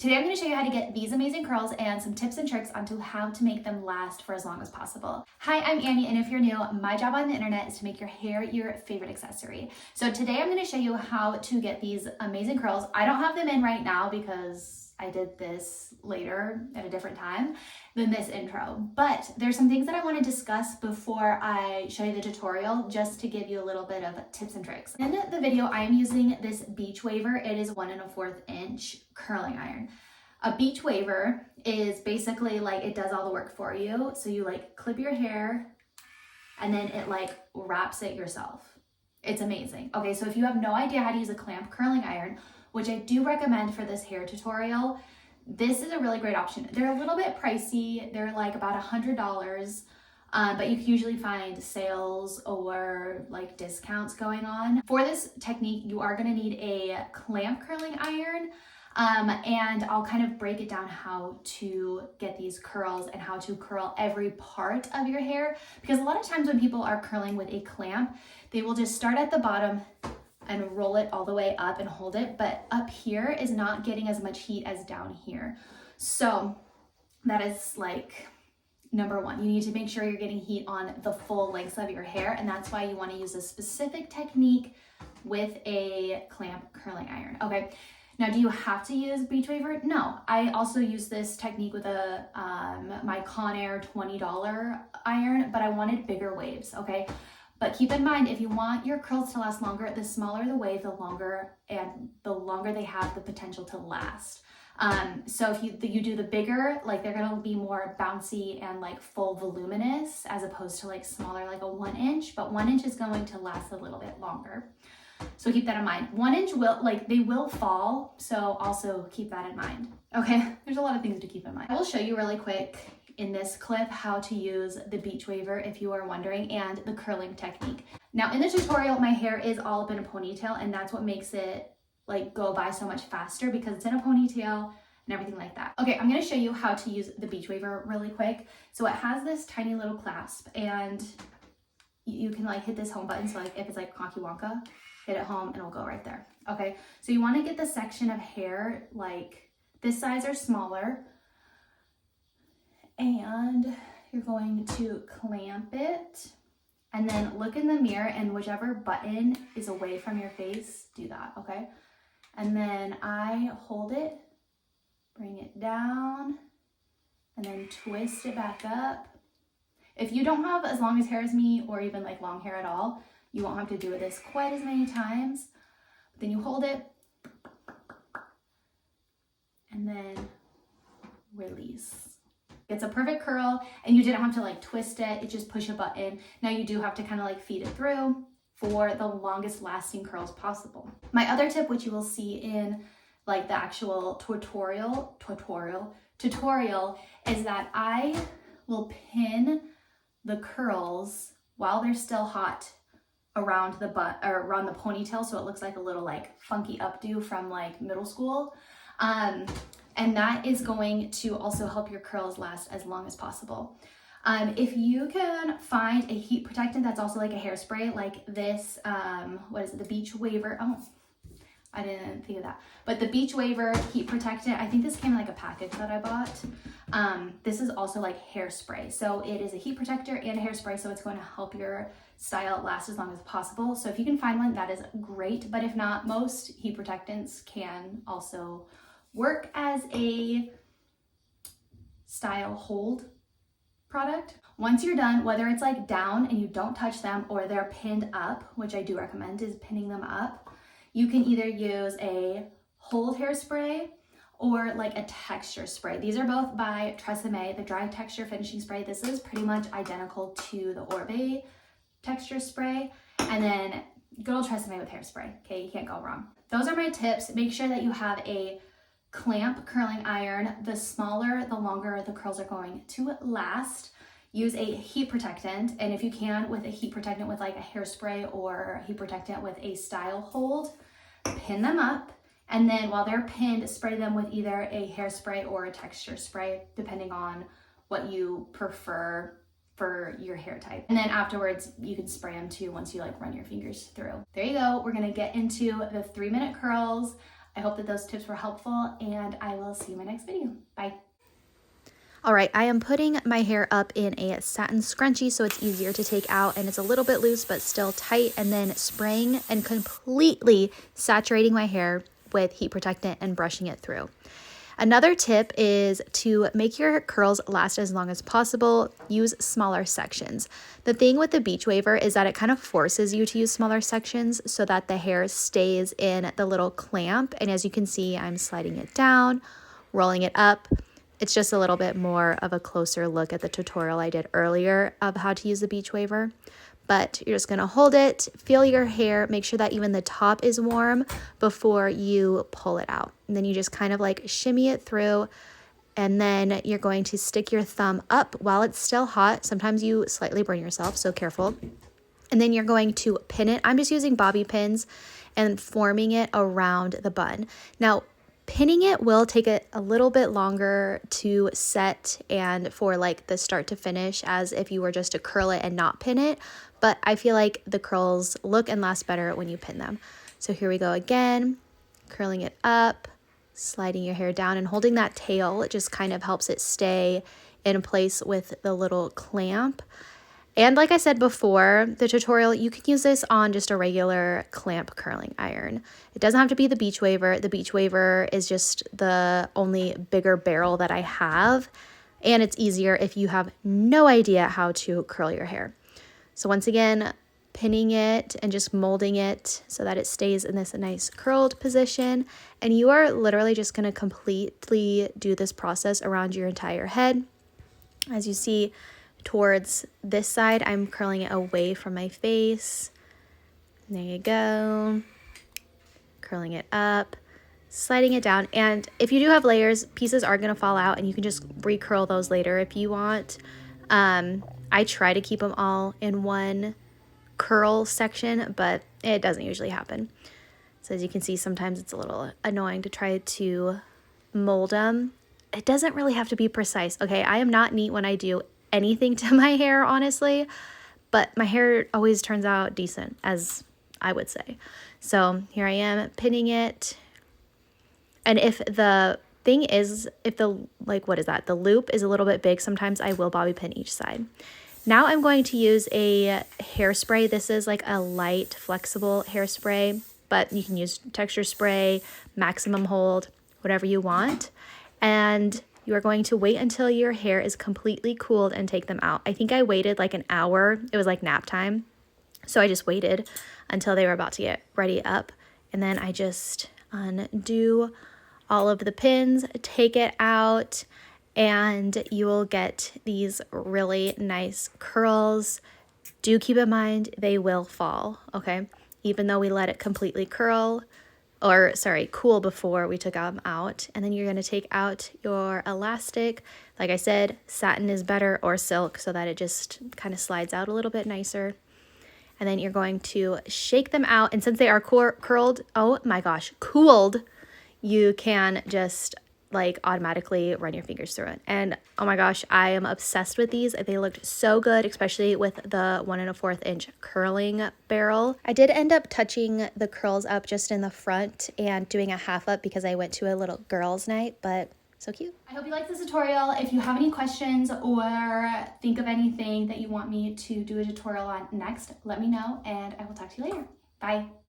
Today I'm going to show you how to get these amazing curls and some tips and tricks onto how to make them last for as long as possible. Hi, I'm Annie, and if you're new, my job on the internet is to make your hair your favorite accessory. So today I'm going to show you how to get these amazing curls. I don't have them in right now because I did this later at a different time than this intro, but there's some things that I want to discuss before I show you the tutorial, just to give you a little bit of tips and tricks. In the video, I am using this Beachwaver. It is 1 1/4 inch curling iron. A Beachwaver is basically like, it does all the work for you. So you like clip your hair and then it like wraps it yourself. It's amazing. Okay, so if you have no idea how to use a clamp curling iron, which I do recommend for this hair tutorial, this is a really great option. They're a little bit pricey. They're like about $100, but you can usually find sales or like discounts going on. For this technique, you are gonna need a clamp curling iron, and I'll kind of break it down how to get these curls and how to curl every part of your hair, because a lot of times when people are curling with a clamp, they will just start at the bottom and roll it all the way up and hold it, but up here is not getting as much heat as down here. So that is like number one. You need to make sure you're getting heat on the full length of your hair, and that's why you want to use a specific technique with a clamp curling iron. Okay, now do you have to use Beachwaver? No, I also use this technique with a my Conair $20 iron, but I wanted bigger waves. Okay, but keep in mind, if you want your curls to last longer, the smaller the wave, the longer they have the potential to last. So if you do the bigger, like they're gonna be more bouncy and like full voluminous, as opposed to like smaller, like a 1 inch, but 1 inch is going to last a little bit longer. So keep that in mind. 1 inch they will fall, so also keep that in mind. Okay, there's a lot of things to keep in mind. I will show you really quick in this clip how to use the Beachwaver if you are wondering, and the curling technique. Now in the tutorial, my hair is all up in a ponytail, and that's what makes it like go by so much faster, because it's in a ponytail and everything like that. Okay, I'm gonna show you how to use the Beachwaver really quick. So it has this tiny little clasp, and you can like hit this home button. So like if it's like Conky Wonka, hit it home and it'll go right there. Okay, so you wanna get the section of hair like this size or smaller, and you're going to clamp it, and then look in the mirror, and whichever button is away from your face, do that, okay? And then I hold it, bring it down, and then twist it back up. If you don't have as long as hair as me, or even like long hair at all, you won't have to do this quite as many times. But then you hold it, and then release. It's a perfect curl, and you didn't have to like twist it. It just push a button. Now you do have to kind of like feed it through for the longest lasting curls possible. My other tip, which you will see in like the actual tutorial, is that I will pin the curls while they're still hot around the butt or around the ponytail, so it looks like a little like funky updo from like middle school. And that is going to also help your curls last as long as possible. If you can find a heat protectant that's also like a hairspray, like this, what is it, the Beachwaver? Oh, I didn't think of that. But the Beachwaver heat protectant, I think this came in like a package that I bought. This is also like hairspray. So it is a heat protector and a hairspray, so it's going to help your style last as long as possible. So if you can find one, that is great. But if not, most heat protectants can also work as a style hold product. Once you're done, whether it's like down and you don't touch them, or they're pinned up, which I do recommend is pinning them up, you can either use a hold hairspray or like a texture spray. These are both by Tresemme, the dry texture finishing spray. This is pretty much identical to the Orbe texture spray, and then good old Tresemme with hairspray. Okay, you can't go wrong. Those are my tips. Make sure that you have a clamp curling iron. The smaller, the longer the curls are going to last. Use a heat protectant, and if you can, with a heat protectant with like a hairspray or a heat protectant with a style hold, pin them up, and then while they're pinned, spray them with either a hairspray or a texture spray, depending on what you prefer for your hair type. And then afterwards, you can spray them too once you like run your fingers through. There you go. We're gonna get into the 3-minute curls. I hope that those tips were helpful, and I will see you in my next video. Bye. All right, I am putting my hair up in a satin scrunchie so it's easier to take out, and it's a little bit loose but still tight, and then spraying and completely saturating my hair with heat protectant and brushing it through. Another tip is to make your curls last as long as possible. Use smaller sections. The thing with the Beachwaver is that it kind of forces you to use smaller sections so that the hair stays in the little clamp. And as you can see, I'm sliding it down, rolling it up. It's just a little bit more of a closer look at the tutorial I did earlier of how to use the Beachwaver. But you're just gonna hold it, feel your hair, make sure that even the top is warm before you pull it out. And then you just kind of like shimmy it through, and then you're going to stick your thumb up while it's still hot. Sometimes you slightly burn yourself, so careful. And then you're going to pin it. I'm just using bobby pins and forming it around the bun. Now, pinning it will take it a little bit longer to set and for like the start to finish as if you were just to curl it and not pin it, but I feel like the curls look and last better when you pin them. So here we go again, curling it up, sliding your hair down and holding that tail. It just kind of helps it stay in place with the little clamp. And like I said before, the tutorial, you can use this on just a regular clamp curling iron. It doesn't have to be the Beachwaver. The Beachwaver is just the only bigger barrel that I have, and it's easier if you have no idea how to curl your hair. So once again, pinning it and just molding it so that it stays in this nice curled position. And you are literally just going to completely do this process around your entire head. As you see, towards this side, I'm curling it away from my face. There you go. Curling it up, sliding it down. And if you do have layers, pieces are going to fall out and you can just recurl those later if you want. I try to keep them all in one curl section, but it doesn't usually happen. So as you can see, sometimes it's a little annoying to try to mold them. It doesn't really have to be precise. Okay, I am not neat when I do anything to my hair, honestly, but my hair always turns out decent, as I would say. So here I am pinning it. And if the thing is, if the, like, what is that? The loop is a little bit big, sometimes I will bobby pin each side. Now I'm going to use a hairspray. This is like a light, flexible hairspray, but you can use texture spray, maximum hold, whatever you want. And you are going to wait until your hair is completely cooled and take them out. I think I waited like an hour. It was like nap time. So I just waited until they were about to get ready up. And then I just undo all of the pins, take it out, and you will get these really nice curls. Do keep in mind they will fall, okay? Even though we let it completely cool before we took them out. And then you're going to take out your elastic. Like I said, satin is better, or silk, so that it just kind of slides out a little bit nicer. And then you're going to shake them out. And since they are curled, oh my gosh, cooled, you can just like automatically run your fingers through it. And oh my gosh, I am obsessed with these. They looked so good, especially with the 1 1/4 inch curling barrel. I did end up touching the curls up just in the front and doing a half up because I went to a little girls' night, but so cute. I hope you liked this tutorial. If you have any questions or think of anything that you want me to do a tutorial on next, let me know and I will talk to you later. Bye.